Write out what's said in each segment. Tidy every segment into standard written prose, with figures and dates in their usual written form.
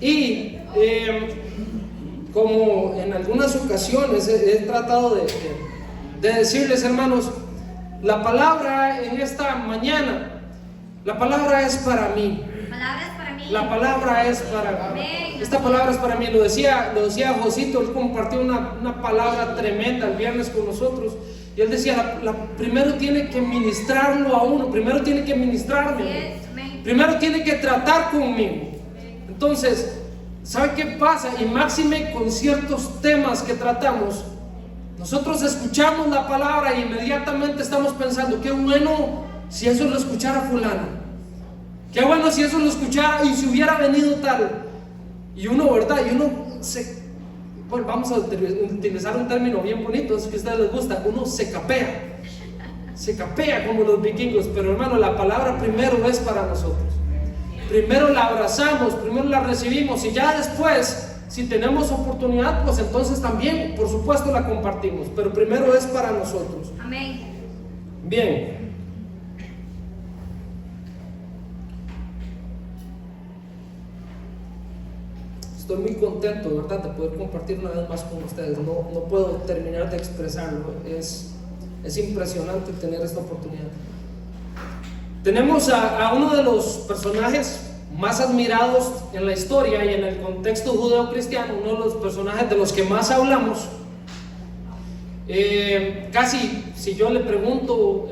Y como en algunas ocasiones he tratado de decirles, hermanos, la palabra en esta mañana, la palabra es para mí. La palabra es para mí. Esta palabra es para mí. Lo decía Josito, él compartió una palabra tremenda el viernes con nosotros. Y él decía, primero tiene que ministrarlo a uno, primero tiene que ministrarme, primero tiene que tratar conmigo. Entonces, ¿sabe qué pasa? Y máxime con ciertos temas que tratamos, nosotros escuchamos la palabra e inmediatamente estamos pensando, qué bueno si eso lo escuchara fulano. Qué bueno si eso lo escuchara y si hubiera venido tal. Y uno, ¿verdad? Y uno bueno, vamos a utilizar un término bien bonito, es que a ustedes les gusta, uno se capea como los vikingos. Pero hermano, la palabra primero es para nosotros. Primero la abrazamos, primero la recibimos y ya después, si tenemos oportunidad, pues entonces también, por supuesto, la compartimos. Pero primero es para nosotros. Amén. Bien. Estoy muy contento, ¿verdad?, de poder compartir una vez más con ustedes. No puedo terminar de expresarlo. Es impresionante tener esta oportunidad. Tenemos a uno de los personajes más admirados en la historia y en el contexto judeo-cristiano, uno de los personajes de los que más hablamos. Casi, si yo le pregunto,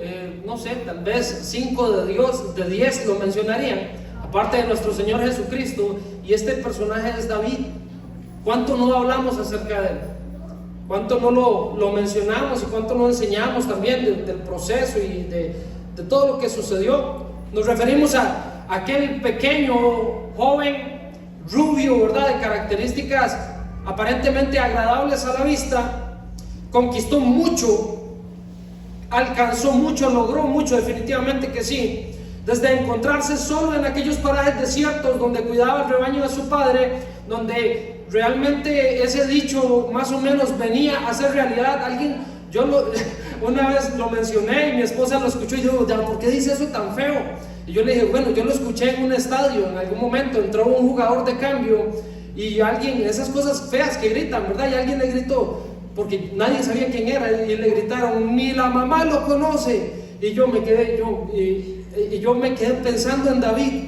no sé, tal vez 5 de 10 lo mencionarían, aparte de nuestro Señor Jesucristo. Y este personaje es David. ¿Cuánto no hablamos acerca de él? ¿Cuánto no lo mencionamos y cuánto no enseñamos también del proceso y de todo lo que sucedió? Nos referimos a aquel pequeño, joven, rubio, ¿verdad?, de características aparentemente agradables a la vista. Conquistó mucho, alcanzó mucho, logró mucho, definitivamente que sí. Desde encontrarse solo en aquellos parajes desiertos donde cuidaba el rebaño de su padre, donde realmente ese dicho más o menos venía a ser realidad. Una vez lo mencioné y mi esposa lo escuchó y yo, ¿por qué dice eso tan feo? Y yo le dije, bueno, yo lo escuché en un estadio, en algún momento entró un jugador de cambio y alguien, esas cosas feas que gritan, ¿verdad? Y alguien le gritó, porque nadie sabía quién era, y le gritaron, ni la mamá lo conoce. Y yo me quedé pensando en David.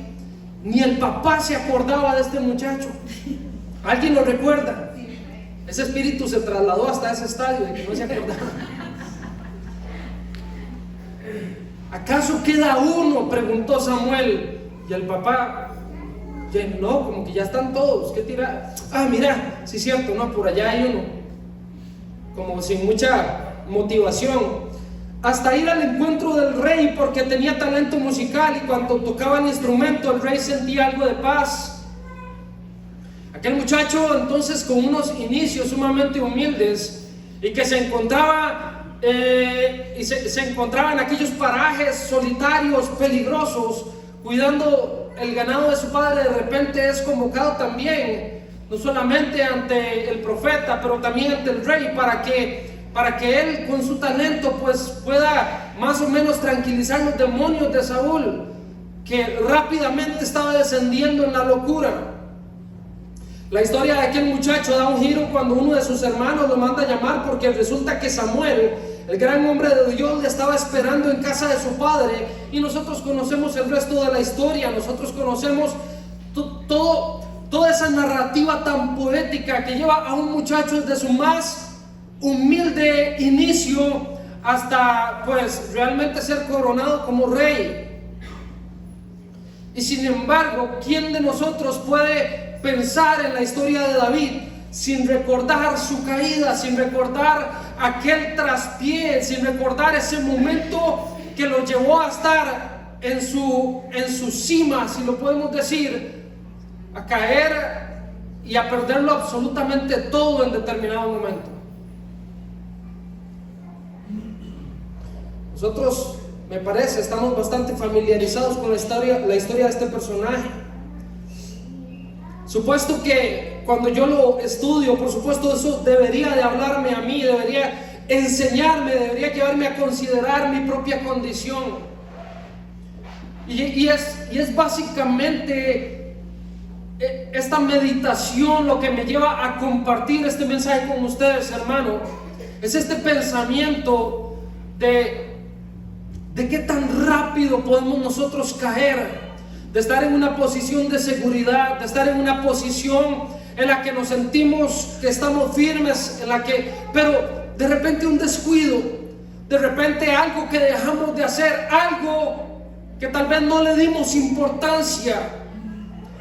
Ni el papá se acordaba de este muchacho. ¿Alguien lo recuerda? Ese espíritu se trasladó hasta ese estadio de que no se acordaba. ¿Acaso queda uno?, preguntó Samuel. Y el papá, no, como que ya están todos. ¿Qué tira? Mira, sí es cierto, no, por allá hay uno. Como sin mucha motivación. Hasta ir al encuentro del rey, porque tenía talento musical y cuando tocaba el instrumento el rey sentía algo de paz. Aquel muchacho entonces, con unos inicios sumamente humildes y que se encontraba en aquellos parajes solitarios, peligrosos, cuidando el ganado de su padre, de repente es convocado también, no solamente ante el profeta, pero también ante el rey, para que él con su talento pues pueda más o menos tranquilizar los demonios de Saúl, que rápidamente estaba descendiendo en la locura. La historia de aquel muchacho da un giro cuando uno de sus hermanos lo manda a llamar, porque resulta que Samuel, el gran hombre de Dios, le estaba esperando en casa de su padre. Y nosotros conocemos el resto de la historia. Nosotros conocemos toda esa narrativa tan poética que lleva a un muchacho desde su más humilde inicio hasta pues realmente ser coronado como rey. Y sin embargo, ¿quién de nosotros puede pensar en la historia de David sin recordar su caída, sin recordar aquel traspié, sin recordar ese momento que lo llevó a estar en su cima, si lo podemos decir, a caer y a perderlo absolutamente todo en determinado momento? Nosotros, me parece, estamos bastante familiarizados con la historia de este personaje. Supuesto que cuando yo lo estudio, por supuesto eso debería de hablarme a mí, debería enseñarme, debería llevarme a considerar mi propia condición. Y es básicamente esta meditación, lo que me lleva a compartir este mensaje con ustedes, hermano, es este pensamiento de qué tan rápido podemos nosotros caer, de estar en una posición de seguridad, de estar en una posición en la que nos sentimos que estamos firmes, pero de repente un descuido, de repente algo que dejamos de hacer, algo que tal vez no le dimos importancia.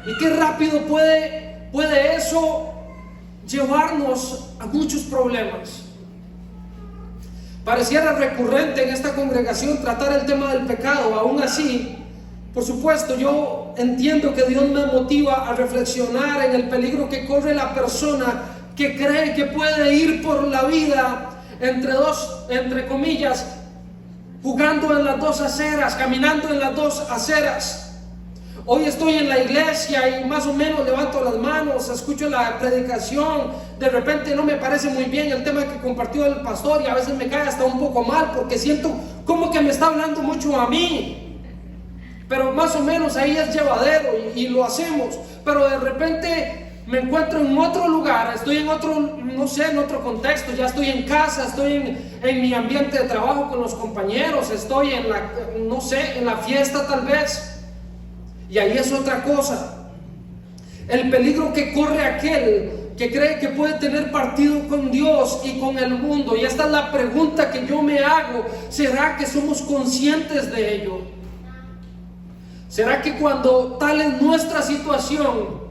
Y qué rápido puede eso llevarnos a muchos problemas. Pareciera recurrente en esta congregación tratar el tema del pecado. Aún así, por supuesto, yo entiendo que Dios me motiva a reflexionar en el peligro que corre la persona que cree que puede ir por la vida entre comillas, jugando en las dos aceras, caminando en las dos aceras. Hoy estoy en la iglesia y más o menos levanto las manos, escucho la predicación, de repente no me parece muy bien el tema que compartió el pastor y a veces me cae hasta un poco mal porque siento como que me está hablando mucho a mí, pero más o menos ahí es llevadero y lo hacemos. Pero de repente me encuentro en otro lugar, estoy en otro, no sé, en otro contexto, ya estoy en casa, estoy en mi ambiente de trabajo con los compañeros, estoy en la fiesta tal vez. Y ahí es otra cosa. El peligro que corre aquel que cree que puede tener partido con Dios y con el mundo. Y esta es la pregunta que yo me hago. ¿Será que somos conscientes de ello? ¿Será que cuando tal es nuestra situación,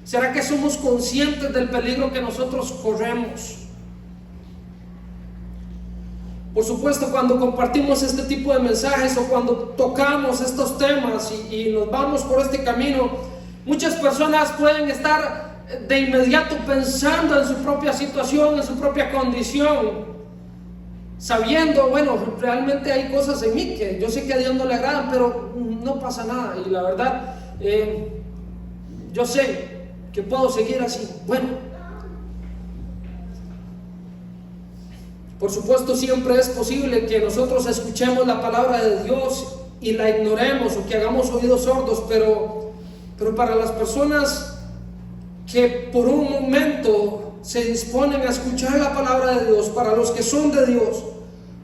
será que somos conscientes del peligro que nosotros corremos? Por supuesto, cuando compartimos este tipo de mensajes o cuando tocamos estos temas y nos vamos por este camino, muchas personas pueden estar de inmediato pensando en su propia situación, en su propia condición, sabiendo, bueno, realmente hay cosas en mí que yo sé que a Dios no le agradan, pero no pasa nada. Y la verdad, yo sé que puedo seguir así. Bueno, por supuesto, siempre es posible que nosotros escuchemos la palabra de Dios y la ignoremos o que hagamos oídos sordos, pero para las personas que por un momento se disponen a escuchar la palabra de Dios, para los que son de Dios,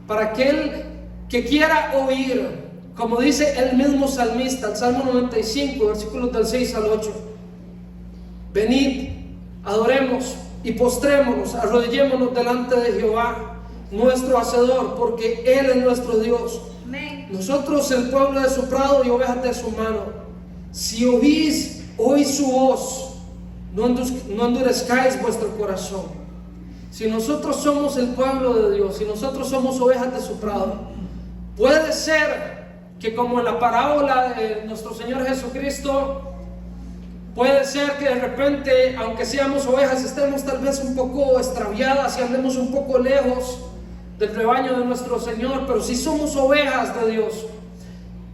para aquel que quiera oír, como dice el mismo salmista, el Salmo 95, versículos del 6 al 8, venid, adoremos y postrémonos, arrodillémonos delante de Jehová, nuestro Hacedor, porque Él es nuestro Dios. Amén. Nosotros, el pueblo de su prado y ovejas de su mano. Si oís hoy su voz, no endurezcáis vuestro corazón. Si nosotros somos el pueblo de Dios, si nosotros somos ovejas de su prado, puede ser que como en la parábola de nuestro Señor Jesucristo, puede ser que de repente, aunque seamos ovejas, estemos tal vez un poco extraviadas y andemos un poco lejos del rebaño de nuestro Señor, pero si somos ovejas de Dios,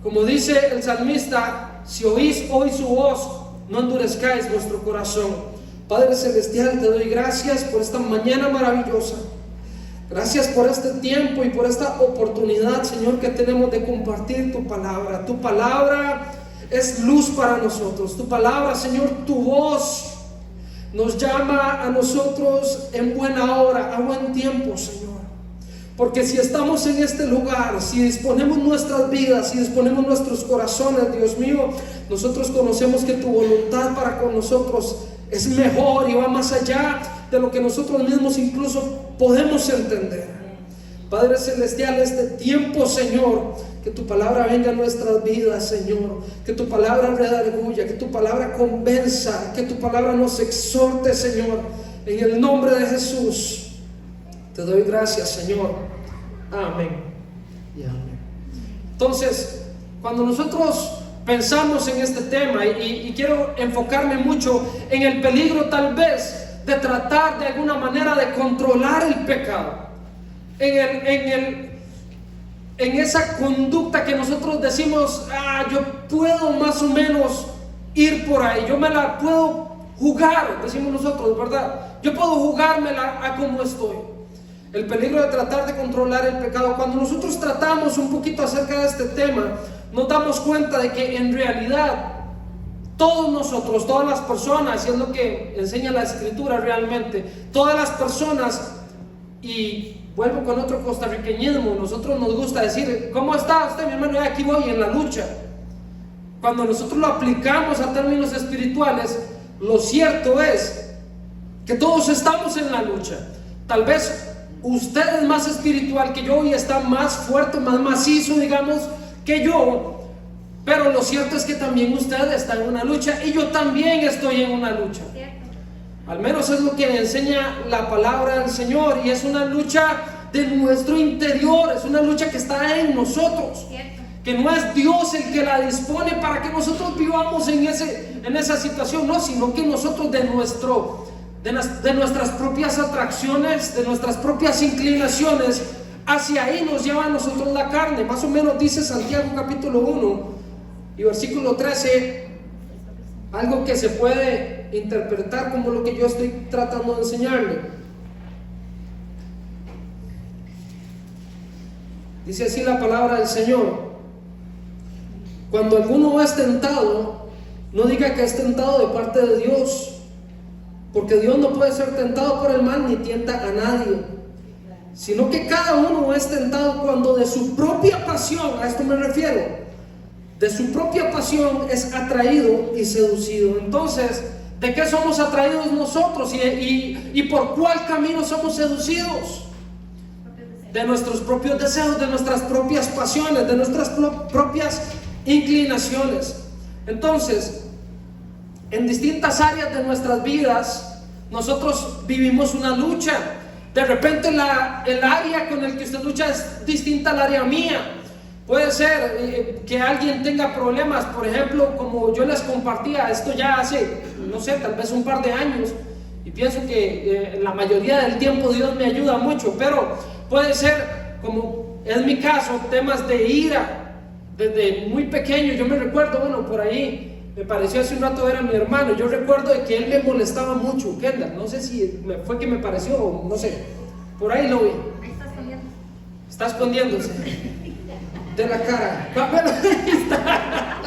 como dice el salmista, si oís hoy su voz, no endurezcáis vuestro corazón. Padre Celestial, te doy gracias por esta mañana maravillosa. Gracias por este tiempo y por esta oportunidad, Señor, que tenemos de compartir tu palabra. Tu palabra es luz para nosotros. Tu palabra, Señor, tu voz nos llama a nosotros en buena hora, a buen tiempo, Señor. Porque si estamos en este lugar, si disponemos nuestras vidas, si disponemos nuestros corazones, Dios mío, nosotros conocemos que tu voluntad para con nosotros es mejor y va más allá de lo que nosotros mismos incluso podemos entender. Padre Celestial, este tiempo, Señor, que tu palabra venga a nuestras vidas, Señor, que tu palabra redarguya, que tu palabra convenza, que tu palabra nos exhorte, Señor, en el nombre de Jesús. Te doy gracias, Señor. Amén y amén. Entonces, cuando nosotros pensamos en este tema, y quiero enfocarme mucho en el peligro tal vez de tratar de alguna manera de controlar el pecado, en esa conducta que nosotros decimos, yo puedo más o menos ir por ahí, yo me la puedo jugar, decimos nosotros, ¿verdad? Yo puedo jugármela a como estoy. El peligro de tratar de controlar el pecado. Cuando nosotros tratamos un poquito acerca de este tema, nos damos cuenta de que en realidad Todos nosotros, todas las personas, y es lo que enseña la Escritura realmente, todas las personas, y vuelvo con otro costarriqueñismo, nosotros nos gusta decir, ¿cómo está usted, mi hermano? Aquí voy en la lucha. Cuando nosotros lo aplicamos a términos espirituales, lo cierto es que todos estamos en la lucha. Tal vez usted es más espiritual que yo y está más fuerte, más macizo, digamos, que yo. Pero lo cierto es que también usted está en una lucha y yo también estoy en una lucha. Al menos es lo que enseña la palabra del Señor, y es una lucha de nuestro interior, es una lucha que está en nosotros, que no es Dios el que la dispone para que nosotros vivamos en esa situación, no, sino que nosotros de nuestras propias atracciones, de nuestras propias inclinaciones, hacia ahí nos lleva a nosotros la carne. Más o menos dice Santiago capítulo 1 y versículo 13, algo que se puede interpretar como lo que yo estoy tratando de enseñarle. Dice así la palabra del Señor: cuando alguno es tentado, no diga que es tentado de parte de Dios, porque Dios no puede ser tentado por el mal ni tienta a nadie, sino que cada uno es tentado cuando de su propia pasión, a esto me refiero, de su propia pasión es atraído y seducido. Entonces, ¿de qué somos atraídos nosotros y por cuál camino somos seducidos? De nuestros propios deseos, de nuestras propias pasiones, de nuestras propias inclinaciones. Entonces, en distintas áreas de nuestras vidas, nosotros vivimos una lucha. De repente el área con el que usted lucha es distinta al área mía. Puede ser que alguien tenga problemas, por ejemplo, como yo les compartía, esto ya hace, no sé, tal vez un par de años, y pienso que la mayoría del tiempo Dios me ayuda mucho, pero puede ser, como es mi caso, temas de ira. Desde muy pequeño, yo me recuerdo, bueno, por ahí, me pareció hace un rato ver a mi hermano, yo recuerdo de que él me molestaba mucho, Kendall, no sé si fue que me pareció, o no sé, por ahí lo vi. Está escondiéndose de la cara. Bueno, ahí está.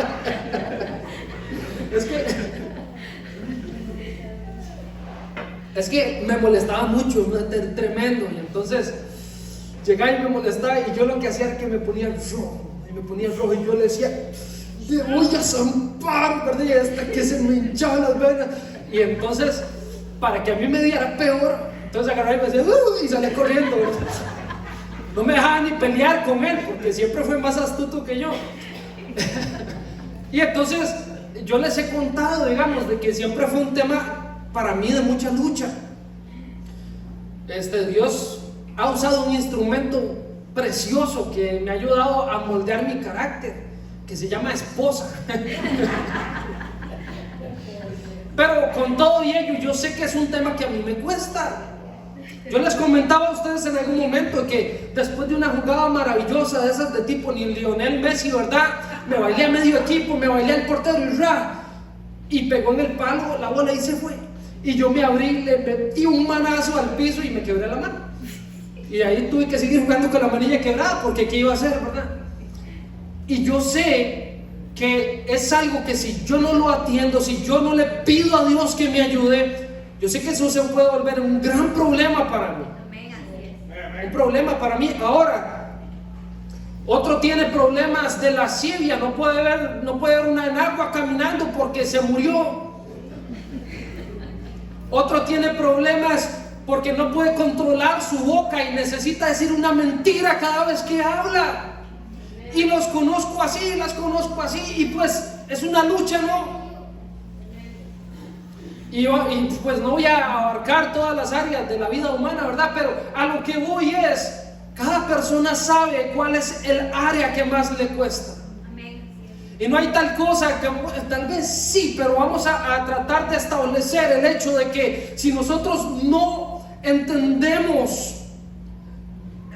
Es que me molestaba mucho, tremendo, y entonces llegaba y me molestaba, y yo lo que hacía era que me ponía rojo, y yo le decía, te voy a zampar, ¿verdad? Y hasta que se me hinchaban las venas. Y entonces, para que a mí me diera peor, entonces agarraba y me decía, y salía corriendo, ¿verdad? No me dejaba ni pelear con él, porque siempre fue más astuto que yo. Y entonces, yo les he contado, digamos, de que siempre fue un tema para mí de mucha lucha. Dios ha usado un instrumento precioso que me ha ayudado a moldear mi carácter, que se llama esposa. Pero con todo y ello, yo sé que es un tema que a mí me cuesta. Yo les comentaba a ustedes en algún momento que después de una jugada maravillosa de esas de tipo ni Lionel Messi, ¿verdad? Me bailé a medio equipo, me bailé al portero y pegó en el palo la bola y se fue. Y yo me abrí, le metí un manazo al piso y me quebré la mano. Y ahí tuve que seguir jugando con la manilla quebrada, porque ¿qué iba a hacer, verdad? Y yo sé que es algo que si yo no lo atiendo, si yo no le pido a Dios que me ayude, yo sé que eso se puede volver un gran problema para mí. Un problema para mí. Ahora, otro tiene problemas de lascivia, no puede ver una enagua caminando porque se murió. Otro tiene problemas porque no puede controlar su boca y necesita decir una mentira cada vez que habla. Y los conozco así, las conozco así, y pues es una lucha, ¿no? Y pues no voy a abarcar todas las áreas de la vida humana, ¿verdad? Pero a lo que voy es, cada persona sabe cuál es el área que más le cuesta. Y no hay tal cosa que, tal vez sí, pero vamos a tratar de establecer el hecho de que si nosotros no entendemos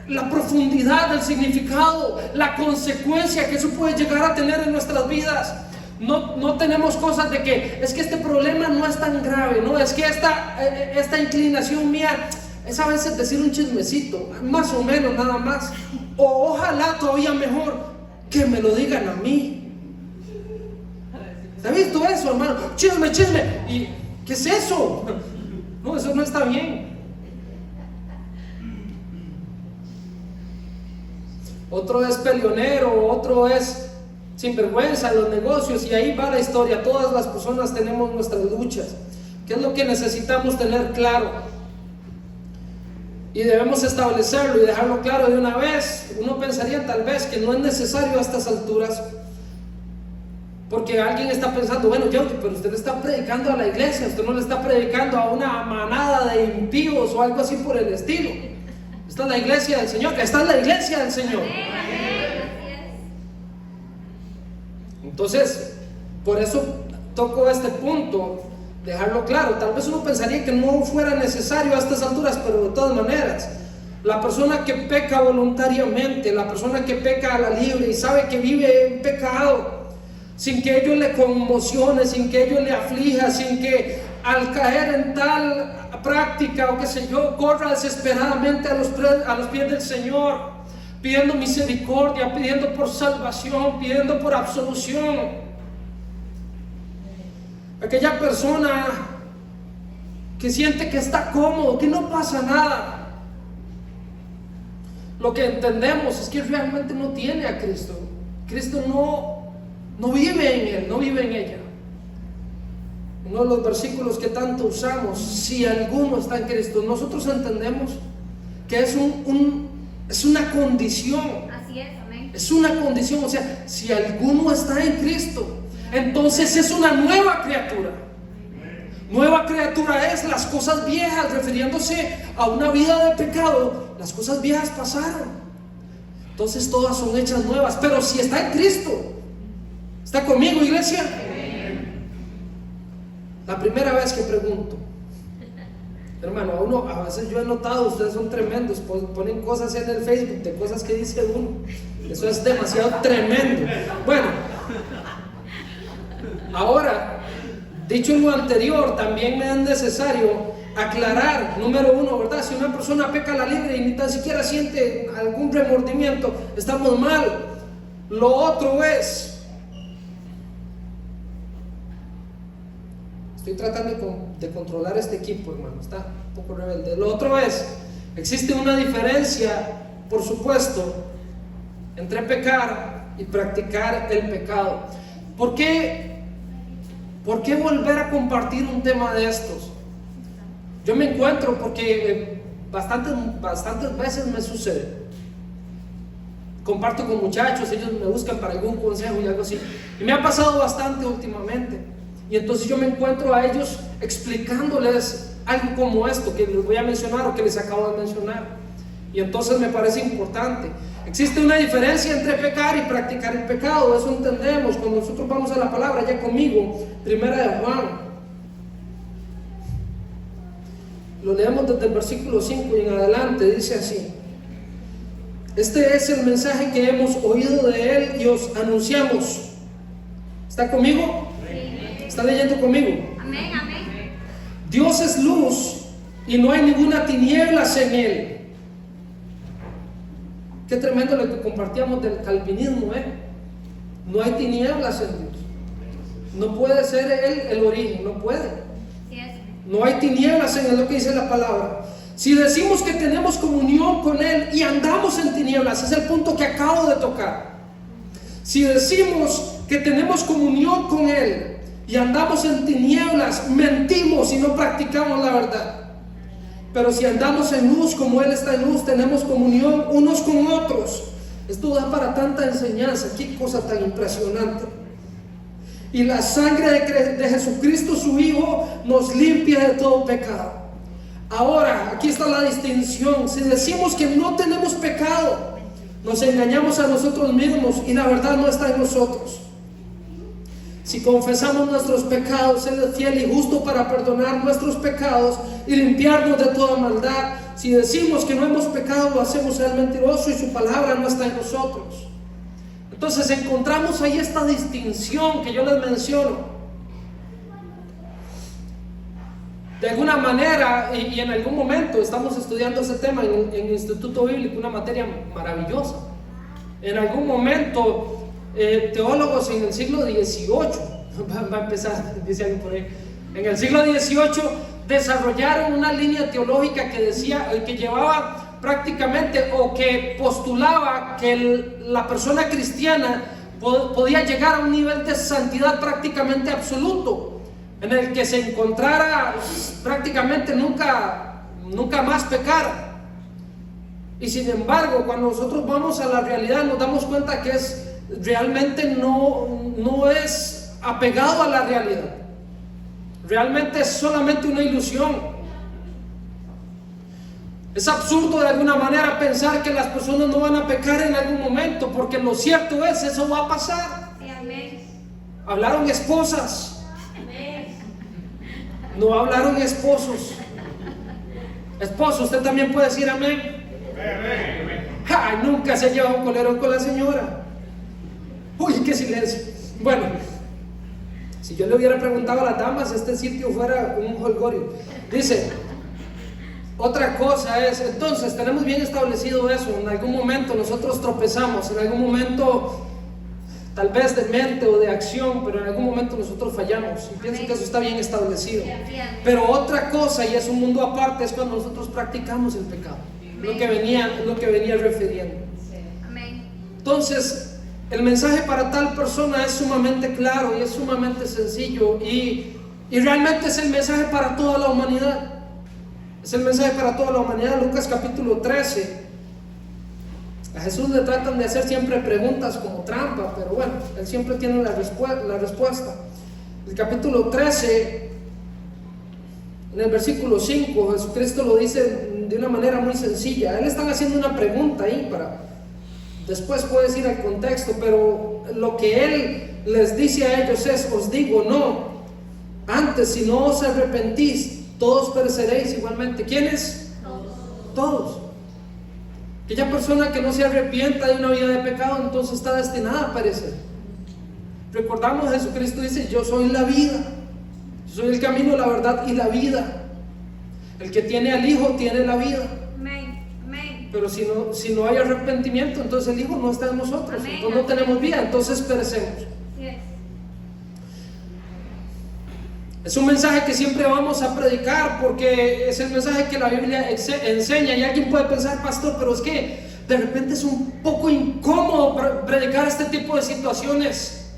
la profundidad del significado, la consecuencia que eso puede llegar a tener en nuestras vidas, no tenemos cosas de que es que este problema no es tan grave, no, es que esta inclinación mía es a veces decir un chismecito, más o menos nada más, o ojalá todavía mejor que me lo digan a mí. ¿Usted ha visto eso, hermano? Chisme, chisme. ¿Y qué es eso? No, eso no está bien. Otro es peleonero, otro es sinvergüenza en los negocios, y ahí va la historia. Todas las personas tenemos nuestras luchas. ¿Qué es lo que necesitamos tener claro? Y debemos establecerlo y dejarlo claro de una vez. Uno pensaría tal vez que no es necesario a estas alturas, porque alguien está pensando, bueno, pero usted le está predicando a la iglesia, usted no le está predicando a una manada de impíos o algo así por el estilo. Esta es la iglesia del Señor, esta es la iglesia del Señor. Entonces, por eso toco este punto, dejarlo claro. Tal vez uno pensaría que no fuera necesario a estas alturas, pero de todas maneras, la persona que peca voluntariamente, la persona que peca a la libre y sabe que vive en pecado, sin que ello le conmocione, sin que ello le aflija, sin que al caer en tal práctica o qué sé yo, corra desesperadamente a los pies del Señor, pidiendo misericordia, pidiendo por salvación, pidiendo por absolución. Aquella persona que siente que está cómodo, que no pasa nada, lo que entendemos es que realmente no tiene a Cristo. Cristo no vive en él, no vive en ella. Uno de los versículos que tanto usamos, si alguno está en Cristo, nosotros entendemos que es una condición. Así es, amén. Es una condición, o sea, si alguno está en Cristo, entonces es una nueva criatura. Nueva criatura es las cosas viejas, refiriéndose a una vida de pecado. Las cosas viejas pasaron, entonces todas son hechas nuevas. Pero si está en Cristo, ¿está conmigo, iglesia? La primera vez que pregunto, hermano, a veces yo he notado, ustedes son tremendos, ponen cosas en el Facebook de cosas que dice uno. Eso es demasiado tremendo. Bueno, ahora, dicho lo anterior, también me es necesario aclarar, número uno, ¿verdad? Si una persona peca a la libre y ni tan siquiera siente algún remordimiento, estamos mal. Lo otro es, estoy tratando de controlar este equipo, hermano, está un poco rebelde. Lo otro es, existe una diferencia, por supuesto, entre pecar y practicar el pecado. ¿Por qué volver a compartir un tema de estos? Yo me encuentro, porque bastantes veces me sucede, comparto con muchachos, ellos me buscan para algún consejo y algo así, y me ha pasado bastante últimamente. Y entonces yo me encuentro a ellos explicándoles algo como esto que les voy a mencionar o que les acabo de mencionar. Y entonces me parece importante. Existe una diferencia entre pecar y practicar el pecado. Eso entendemos cuando nosotros vamos a la palabra. Ya conmigo, Primera de Juan. Lo leemos desde el versículo 5 y en adelante. Dice así: este es el mensaje que hemos oído de Él y os anunciamos. ¿Está conmigo? ¿Está leyendo conmigo? Amén, amén. Dios es luz y no hay ninguna tinieblas en Él. Qué tremendo lo que compartíamos del calvinismo, ¿eh? No hay tinieblas en Dios. No puede ser Él el origen, no puede. No hay tinieblas en Él, lo que dice la palabra. Si decimos que tenemos comunión con Él y andamos en tinieblas, es el punto que acabo de tocar. Si decimos que tenemos comunión con Él y andamos en tinieblas, mentimos y no practicamos la verdad. Pero si andamos en luz como Él está en luz, tenemos comunión unos con otros. Esto da para tanta enseñanza. Qué cosa tan impresionante. Y la sangre de Jesucristo su Hijo nos limpia de todo pecado. Ahora, aquí está la distinción. Si decimos que no tenemos pecado, nos engañamos a nosotros mismos y la verdad no está en nosotros. Si confesamos nuestros pecados, Él es fiel y justo para perdonar nuestros pecados y limpiarnos de toda maldad. Si decimos que no hemos pecado, lo hacemos a Él mentiroso y su palabra no está en nosotros. Entonces encontramos ahí esta distinción que yo les menciono. De alguna manera, y en algún momento estamos estudiando ese tema en el Instituto Bíblico, una materia maravillosa. En algún momento, teólogos en el siglo XVIII va a empezar, dice alguien por ahí. En el siglo XVIII desarrollaron una línea teológica que decía, que llevaba prácticamente o que postulaba que la persona cristiana podía llegar a un nivel de santidad prácticamente absoluto, en el que se encontrara prácticamente nunca más pecar. Y sin embargo, cuando nosotros vamos a la realidad, nos damos cuenta que realmente no es apegado a la realidad. Realmente es solamente una ilusión. Es absurdo de alguna manera pensar que las personas no van a pecar en algún momento, porque lo cierto es, eso va a pasar. Hablaron esposas, no hablaron esposos. Esposo, usted también puede decir amén. Ay, nunca se lleva un colerón con la señora. Uy, qué silencio. Bueno, si yo le hubiera preguntado a las damas, este sitio fuera un holgorio. Dice, otra cosa es, entonces tenemos bien establecido eso. En algún momento nosotros tropezamos, en algún momento tal vez de mente o de acción, pero en algún momento nosotros fallamos, y pienso que eso está bien establecido. Pero otra cosa, y es un mundo aparte, es cuando nosotros practicamos el pecado, lo que venía refiriendo. Entonces el mensaje para tal persona es sumamente claro y es sumamente sencillo, y realmente es el mensaje para toda la humanidad. Es el mensaje para toda la humanidad. Lucas capítulo 13. A Jesús le tratan de hacer siempre preguntas como trampa, pero bueno, Él siempre tiene la respuesta. El capítulo 13, en el versículo 5, Jesucristo lo dice de una manera muy sencilla. Él está haciendo una pregunta ahí después puedes ir al contexto, pero lo que Él les dice a ellos es: os digo, no, antes si no os arrepentís, todos pereceréis igualmente. ¿Quiénes? Todos. Aquella persona que no se arrepienta de una vida de pecado, entonces está destinada a perecer. Recordamos, Jesucristo dice: yo soy la vida, yo soy el camino, la verdad y la vida. El que tiene al Hijo tiene la vida. Pero si no hay arrepentimiento, entonces el Hijo no está en nosotros. Entonces no tenemos vida, entonces perecemos. Es un mensaje que siempre vamos a predicar, porque es el mensaje que la Biblia enseña. Y alguien puede pensar: pastor, pero es que de repente es un poco incómodo predicar este tipo de situaciones.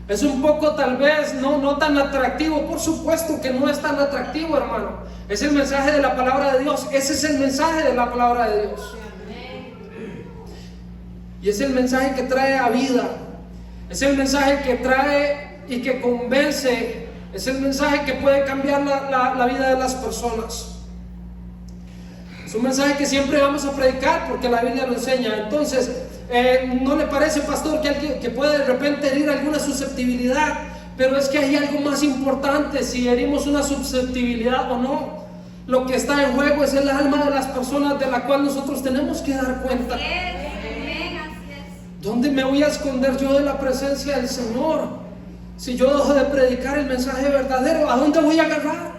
Es un poco tal vez no tan atractivo. Por supuesto que no es tan atractivo, hermano. Es el mensaje de la palabra de Dios. Ese es el mensaje de la palabra de Dios. Y es el mensaje que trae a vida. Es el mensaje que trae y que convence. Es el mensaje que puede cambiar la vida de las personas. Es un mensaje que siempre vamos a predicar porque la Biblia lo enseña. Entonces, ¿no le parece, pastor, que puede de repente herir alguna susceptibilidad? Pero es que hay algo más importante, si herimos una susceptibilidad o no. Lo que está en juego es el alma de las personas, de la cual nosotros tenemos que dar cuenta. ¿Dónde me voy a esconder yo de la presencia del Señor? Si yo dejo de predicar el mensaje verdadero, ¿a dónde voy a agarrar?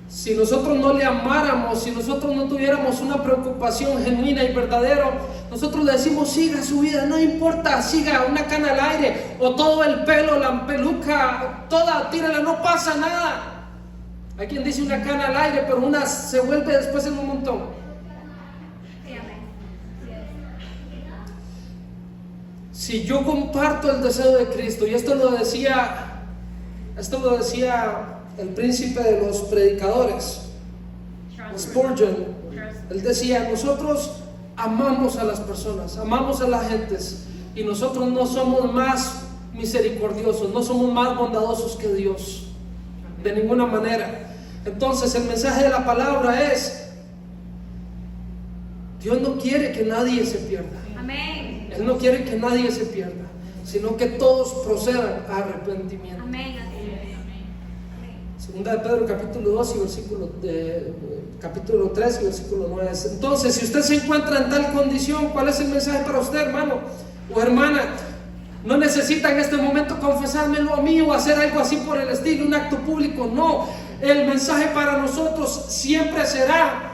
Si nosotros no le amáramos, si nosotros no tuviéramos una preocupación genuina y verdadera, nosotros le decimos: siga su vida, no importa, siga una cana al aire, o todo el pelo, la peluca, toda, tírala, no pasa nada. Hay quien dice una cana al aire, pero una se vuelve después en un montón. Si yo comparto el deseo de Cristo, y esto lo decía el príncipe de los predicadores, Spurgeon, él decía: nosotros amamos a las personas, amamos a las gentes, y nosotros no somos más misericordiosos, no somos más bondadosos que Dios, de ninguna manera. Entonces el mensaje de la palabra es: Dios no quiere que nadie se pierda. Amén. Él no quiere que nadie se pierda, sino que todos procedan a arrepentimiento. Amén. Segunda de Pedro capítulo 2 y capítulo 3 y versículo 9. Entonces, si usted se encuentra en tal condición, ¿cuál es el mensaje para usted, hermano o hermana? No necesita en este momento confesármelo a mí o hacer algo así por el estilo, un acto público. No, el mensaje para nosotros siempre será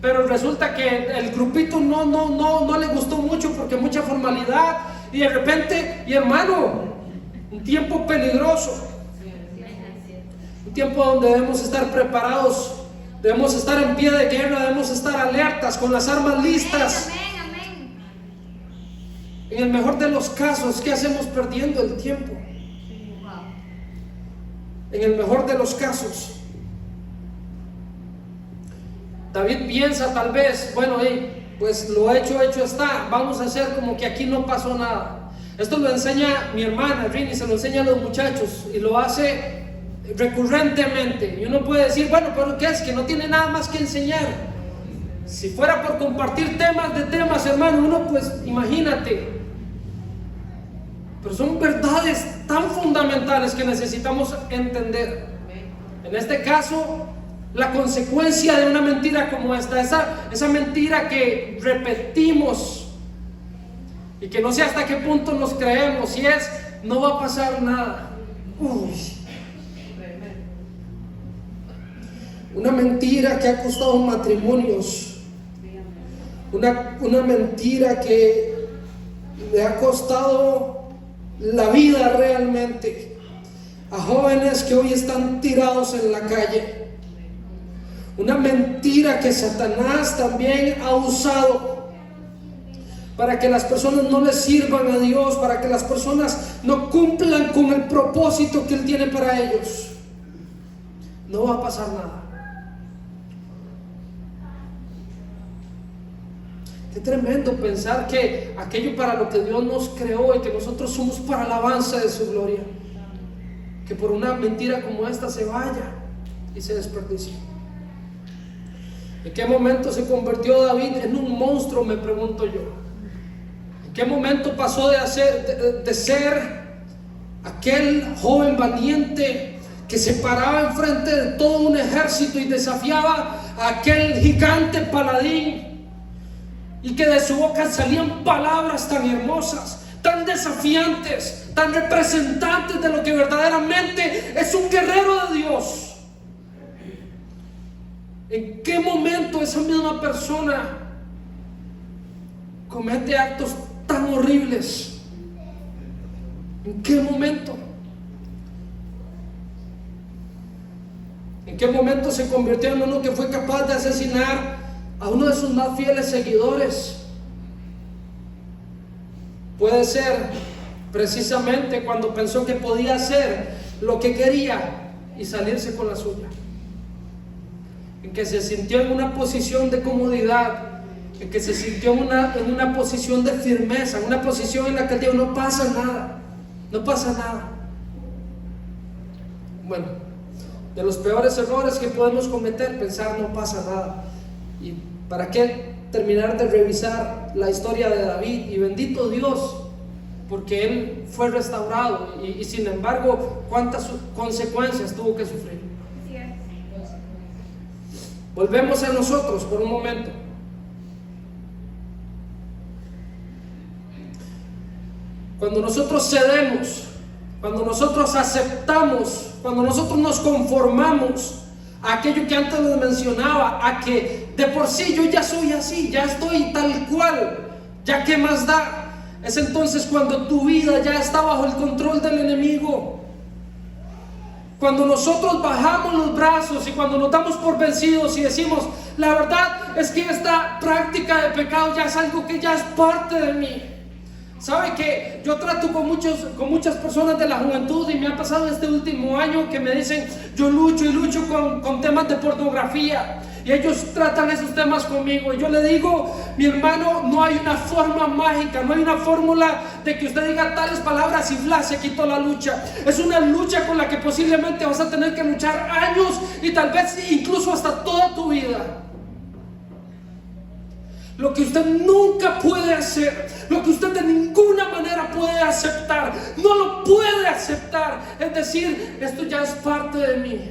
pero resulta que el grupito no le gustó mucho porque mucha formalidad, y de repente, y hermano, un tiempo peligroso, un tiempo donde debemos estar preparados, debemos estar en pie de guerra, debemos estar alertas, con las armas listas. Amén. En el mejor de los casos, ¿qué hacemos perdiendo el tiempo? En el mejor de los casos, David piensa tal vez, bueno, pues lo hecho está, vamos a hacer como que aquí no pasó nada. Esto lo enseña mi hermana Rini, se lo enseña a los muchachos y lo hace recurrentemente. Y uno puede decir, bueno, pero ¿qué es? Que no tiene nada más que enseñar. Si fuera por compartir temas, hermano, uno pues imagínate. Pero son verdades tan fundamentales que necesitamos entender. En este caso, la consecuencia de una mentira como esta, esa mentira que repetimos y que no sé hasta qué punto nos creemos, y es, no va a pasar nada. Una mentira que ha costado matrimonios, una mentira que le ha costado la vida realmente a jóvenes que hoy están tirados en la calle. Una mentira que Satanás también ha usado para que las personas no le sirvan a Dios, para que las personas no cumplan con el propósito que Él tiene para ellos. No va a pasar nada. Qué tremendo pensar que aquello para lo que Dios nos creó y que nosotros somos para alabanza de su gloria, que por una mentira como esta se vaya y se desperdicie. ¿En qué momento se convirtió David en un monstruo? Me pregunto yo. ¿En qué momento pasó de ser aquel joven valiente que se paraba enfrente de todo un ejército y desafiaba a aquel gigante paladín, y que de su boca salían palabras tan hermosas, tan desafiantes, tan representantes de lo que verdaderamente es un guerrero de Dios? ¿En qué momento esa misma persona comete actos tan horribles? ¿En qué momento? ¿En qué momento se convirtió en uno que fue capaz de asesinar a uno de sus más fieles seguidores? Puede ser precisamente cuando pensó que podía hacer lo que quería y salirse con la suya. En que se sintió en una posición de comodidad, en que se sintió en una posición de firmeza, en una posición en la que él dijo, no pasa nada, no pasa nada. Bueno, de los peores errores que podemos cometer, pensar no pasa nada. ¿Y para qué terminar de revisar la historia de David? Y bendito Dios, porque él fue restaurado y sin embargo, ¿cuántas consecuencias tuvo que sufrir? Volvemos a nosotros por un momento. Cuando nosotros cedemos, cuando nosotros aceptamos, cuando nosotros nos conformamos a aquello que antes les mencionaba, a que de por sí yo ya soy así, ya estoy tal cual, ya qué más da, es entonces cuando tu vida ya está bajo el control del enemigo. Cuando nosotros bajamos los brazos y cuando nos damos por vencidos y decimos, la verdad es que esta práctica de pecado ya es algo que ya es parte de mí. ¿Sabe que yo trato con muchas personas de la juventud, y me ha pasado este último año que me dicen, yo lucho con temas de pornografía, y ellos tratan esos temas conmigo, y yo le digo, mi hermano, no hay una forma mágica, no hay una fórmula de que usted diga tales palabras y bla, se quitó la lucha. Es una lucha con la que posiblemente vas a tener que luchar años y tal vez incluso hasta toda tu vida. Lo que usted nunca puede hacer, lo que usted de ninguna manera puede aceptar, no lo puede aceptar, es decir, esto ya es parte de mí.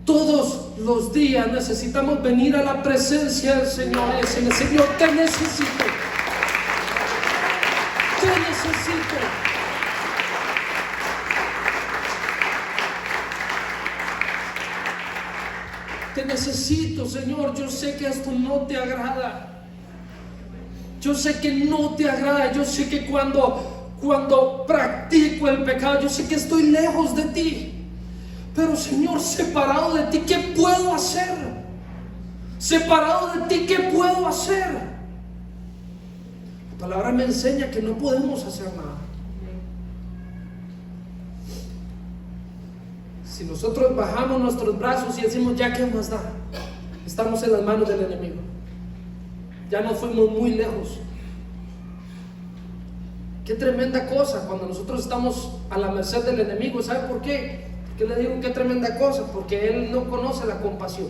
Todos los días necesitamos venir a la presencia del Señor y decirle, Señor, te necesito. Te necesito. necesito, Señor. Yo sé que esto no te agrada. Yo sé que no te agrada. Yo sé que cuando practico el pecado, yo sé que estoy lejos de ti. Pero Señor, separado de ti, ¿qué puedo hacer? Separado de ti, ¿qué puedo hacer? La palabra me enseña que no podemos hacer nada. Si nosotros bajamos nuestros brazos y decimos, ya qué más da, estamos en las manos del enemigo. Ya nos fuimos muy lejos. Qué tremenda cosa cuando nosotros estamos a la merced del enemigo. ¿Sabe por qué? ¿Qué le digo qué tremenda cosa? Porque él no conoce la compasión.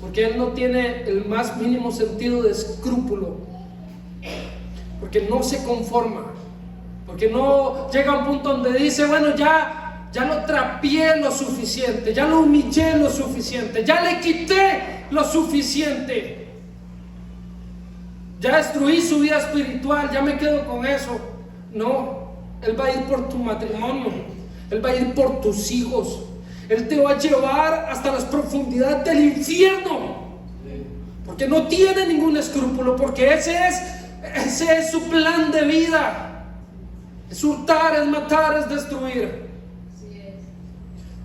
Porque él no tiene el más mínimo sentido de escrúpulo. Porque no se conforma. Porque no llega a un punto donde dice, bueno, ya lo trapié lo suficiente, ya lo humillé lo suficiente, ya le quité lo suficiente, ya destruí su vida espiritual, ya me quedo con eso. No, Él va a ir por tu matrimonio, Él va a ir por tus hijos, Él te va a llevar hasta las profundidades del infierno, porque no tiene ningún escrúpulo, porque ese es su plan de vida. Es hurtar, es matar, es destruir.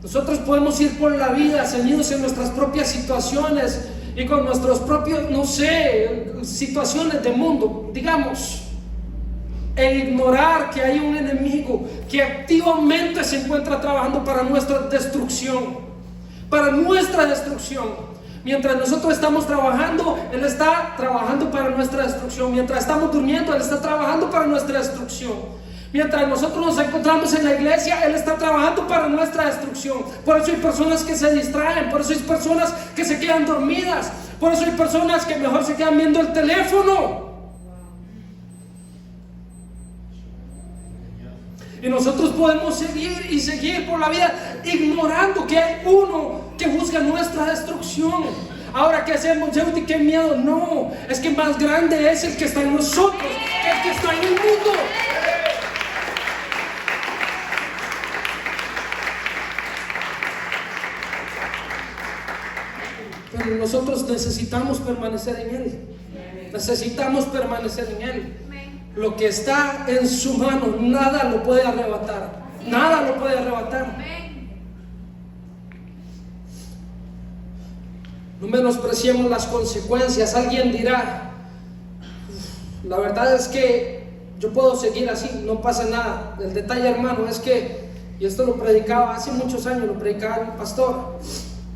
Nosotros podemos ir por la vida ceñidos en nuestras propias situaciones y con nuestros propios, no sé, situaciones de mundo, digamos, e ignorar que hay un enemigo que activamente se encuentra trabajando para nuestra destrucción, para nuestra destrucción. Mientras nosotros estamos trabajando, Él está trabajando para nuestra destrucción. Mientras estamos durmiendo, Él está trabajando para nuestra destrucción. Mientras nosotros nos encontramos en la iglesia, Él está trabajando para nuestra destrucción. Por eso hay personas que se distraen, por eso hay personas que se quedan dormidas, por eso hay personas que mejor se quedan viendo el teléfono. Y nosotros podemos seguir y seguir por la vida ignorando que hay uno que juzga nuestra destrucción. Ahora, ¿qué hacemos? Jeudy, qué miedo. No, es que más grande es el que está en nosotros que el que está en el mundo. Pero nosotros necesitamos permanecer en Él. Necesitamos permanecer en Él. Lo que está en su mano, nada lo puede arrebatar. Nada lo puede arrebatar. No menospreciemos las consecuencias. Alguien dirá, la verdad es que yo puedo seguir así, no pasa nada. El detalle, hermano, es que, y esto lo predicaba hace muchos años, lo predicaba el pastor,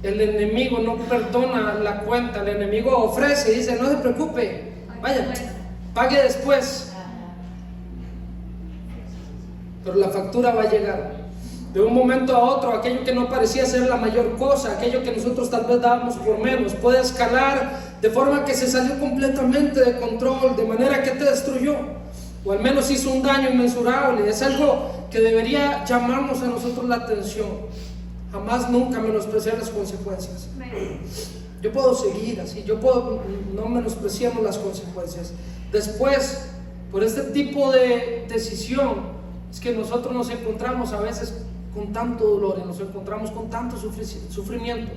el enemigo no perdona la cuenta. El enemigo ofrece y dice, no se preocupe, vaya, pague después. Pero la factura va a llegar. De un momento a otro, aquello que no parecía ser la mayor cosa, aquello que nosotros tal vez dábamos por menos, puede escalar de forma que se salió completamente de control, de manera que te destruyó, o al menos hizo un daño inmensurable. Es algo que debería llamarnos a nosotros la atención. Jamás, nunca menospreciar las consecuencias. Yo puedo seguir así, no menospreciamos las consecuencias. Después, por este tipo de decisión, es que nosotros nos encontramos a veces con tanto dolor y nos encontramos con tanto sufrimiento.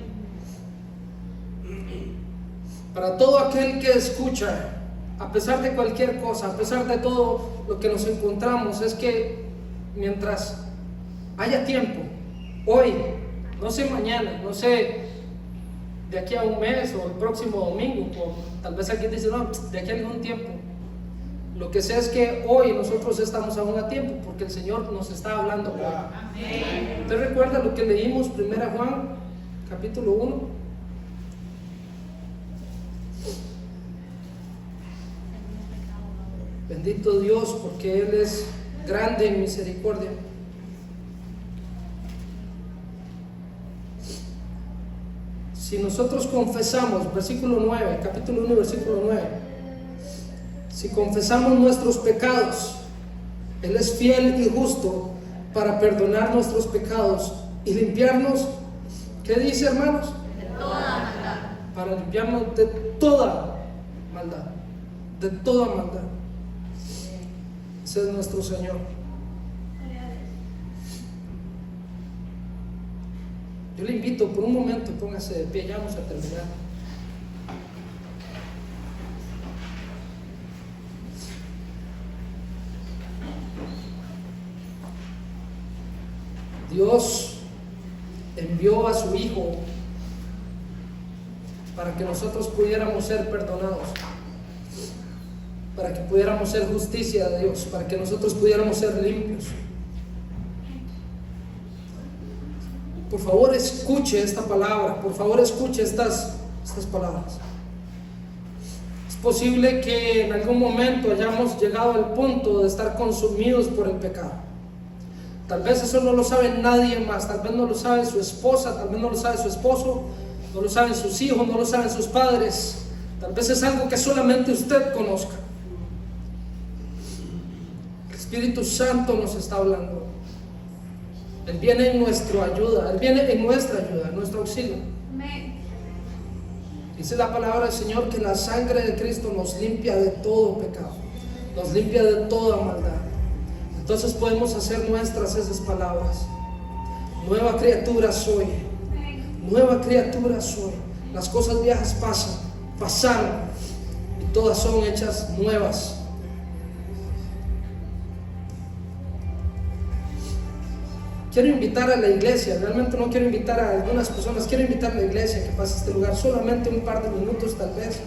Para todo aquel que escucha, a pesar de cualquier cosa, a pesar de todo lo que nos encontramos, es que mientras haya tiempo, hoy, no sé mañana, no sé de aquí a un mes o el próximo domingo, o tal vez alguien dice, no, de aquí a algún tiempo. Lo que sé es que hoy nosotros estamos aún a tiempo, porque el Señor nos está hablando hoy. ¿Usted recuerda lo que leímos 1 Juan, capítulo 1? Bendito Dios, porque Él es grande en misericordia. Si nosotros confesamos, versículo 9, capítulo 1, versículo 9. Si confesamos nuestros pecados, Él es fiel y justo para perdonar nuestros pecados y limpiarnos. ¿Qué dice, hermanos? De toda maldad. Para limpiarnos de toda maldad. De toda maldad. Ese es nuestro Señor. Yo le invito por un momento, póngase de pie, ya vamos a terminar. Dios envió a su Hijo para que nosotros pudiéramos ser perdonados, para que pudiéramos ser justicia de Dios, para que nosotros pudiéramos ser limpios. Por favor, escuche esta palabra, por favor, escuche estas palabras. Es posible que en algún momento hayamos llegado al punto de estar consumidos por el pecado. Tal vez eso no lo sabe nadie más, tal vez no lo sabe su esposa, tal vez no lo sabe su esposo, no lo saben sus hijos, no lo saben sus padres. Tal vez es algo que solamente usted conozca. El Espíritu Santo nos está hablando. Él viene en nuestra ayuda, Él viene en nuestra ayuda, en nuestro auxilio. Amén. Dice la palabra del Señor que la sangre de Cristo nos limpia de todo pecado, nos limpia de toda maldad. Entonces podemos hacer nuestras esas palabras. Nueva criatura soy, nueva criatura soy. Las cosas viejas pasaron y todas son hechas nuevas. Quiero invitar a la iglesia, realmente no quiero invitar a algunas personas, quiero invitar a la iglesia que pase este lugar solamente un par de minutos tal vez.